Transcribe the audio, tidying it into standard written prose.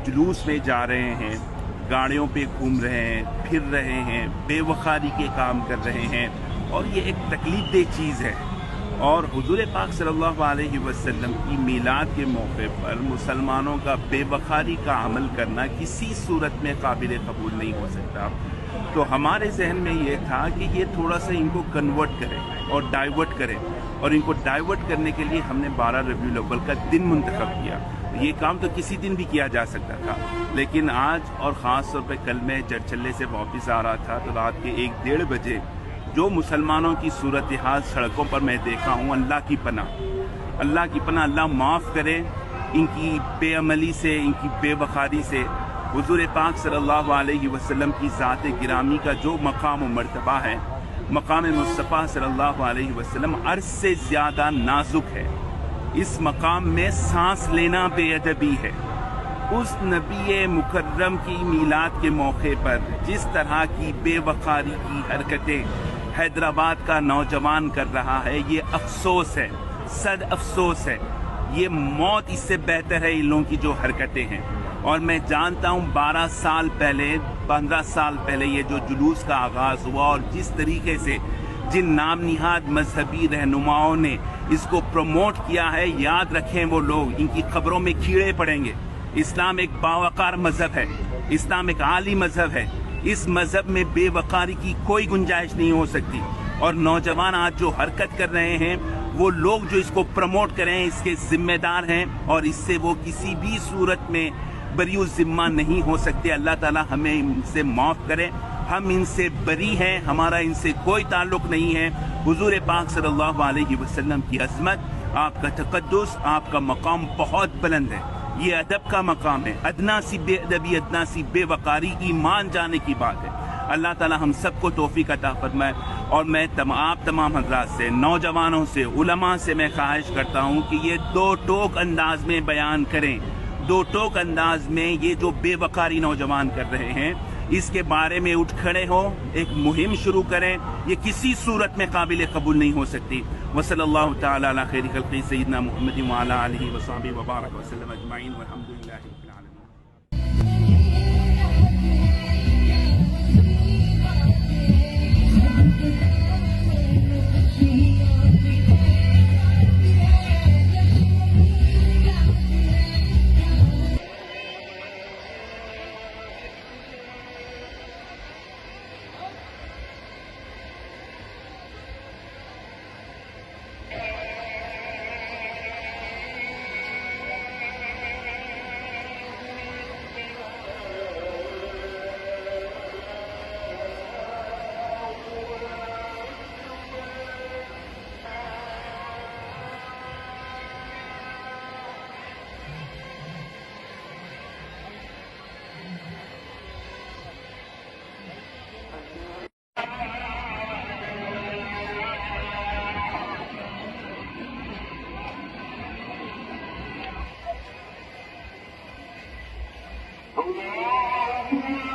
जुलूस में जा रहे हैं, गाड़ियों पे घूम रहे हैं, फिर रहे हैं, बेवखारी के काम कर रहे हैं, और ये एक तकलीफदेह चीज़ है। और हुजूर पाक सल्लल्लाहु अलैहि वसल्लम की मीलाद के मौके पर मुसलमानों का बेवखारी का अमल करना किसी सूरत में काबिल कबूल नहीं हो सकता। तो हमारे जहन में ये था कि ये थोड़ा सा इनको कन्वर्ट करें और डाइवर्ट करें, और इनको डाइवर्ट करने के लिए हमने 12 रबीउल अव्वल का दिन मुंतखब किया। ये काम तो किसी दिन भी किया जा सकता था, लेकिन आज और ख़ास तौर पे कल मैं जड़चल्ले से वापस आ रहा था तो रात के 1-1:30 बजे जो मुसलमानों की सूरत हाल सड़कों पर मैं देखा हूँ, अल्लाह की पनाह, अल्लाह माफ़ करे इनकी बेअमली से, इनकी बेवखारी से। हुजूर पाक सल्लल्लाहु अलैहि वसल्लम की ज़ात गिरामी का जो मकाम व मर्तबा है, मकाम मुस्तफ़ा सल्लल्लाहु अलैहि वसल्लम अर्श से ज़्यादा नाजुक है। इस मकाम में सांस लेना बेअदबी है। उस नबी मुकर्रम की मीलाद के मौके पर जिस तरह की बेवखारी की हरकतें हैदराबाद का नौजवान कर रहा है, ये अफसोस है, सद अफसोस है। ये मौत इससे बेहतर है इन लोगों की जो हरकतें हैं। और मैं जानता हूँ 12 साल पहले, 15 साल पहले ये जो जुलूस का आगाज़ हुआ, और जिस तरीके से जिन नाम निहाद मजहबी रहनुमाओं ने इसको प्रमोट किया है, याद रखें वो लोग, इनकी खबरों में कीड़े पड़ेंगे। इस्लाम एक बावकार मजहब है, इस्लाम एक आली मजहब है। इस मजहब में बेवकारी की कोई गुंजाइश नहीं हो सकती। और नौजवान आज जो हरकत कर रहे हैं, वो लोग जो इसको प्रमोट करें इसके जिम्मेदार हैं, और इससे वो किसी भी सूरत में बरी ज़िम्मा नहीं हो सकते। अल्लाह ताला हमें इनसे माफ़ करे। हम इनसे बरी हैं, हमारा इनसे कोई ताल्लुक़ नहीं है। हुजूर पाक सल्लल्लाहु अलैहि वसल्लम की अज़मत, आपका तक़द्दुस, आपका मकाम बहुत बुलंद है। ये अदब का मकाम है। अदना सी बेअदबी, अदना सी बेवकारी ईमान जाने की बात है। अल्लाह ताला हम सबको तौफीक अता फरमाए। और मैं आप तमाम हज़रात से, नौजवानों से, उलमा से मैं ख्वाहिश करता हूँ कि ये दो टोक अंदाज में बयान करें। दो टोक अंदाज में ये जो बेवकारी नौजवान कर रहे हैं, इसके बारे में उठ खड़े हो, एक मुहिम शुरू करें। ये किसी सूरत में काबिल कबूल नहीं हो सकती। वसल्लल्लाहु तआला अला खैरि खल्क़ि सय्यिदना मुहम्मदिन व अला आलिहि व सहबिहि व बारक व सल्लम अजमईन वल्हम्दुलिल्लाहि रब्बिल आलमीन। Allah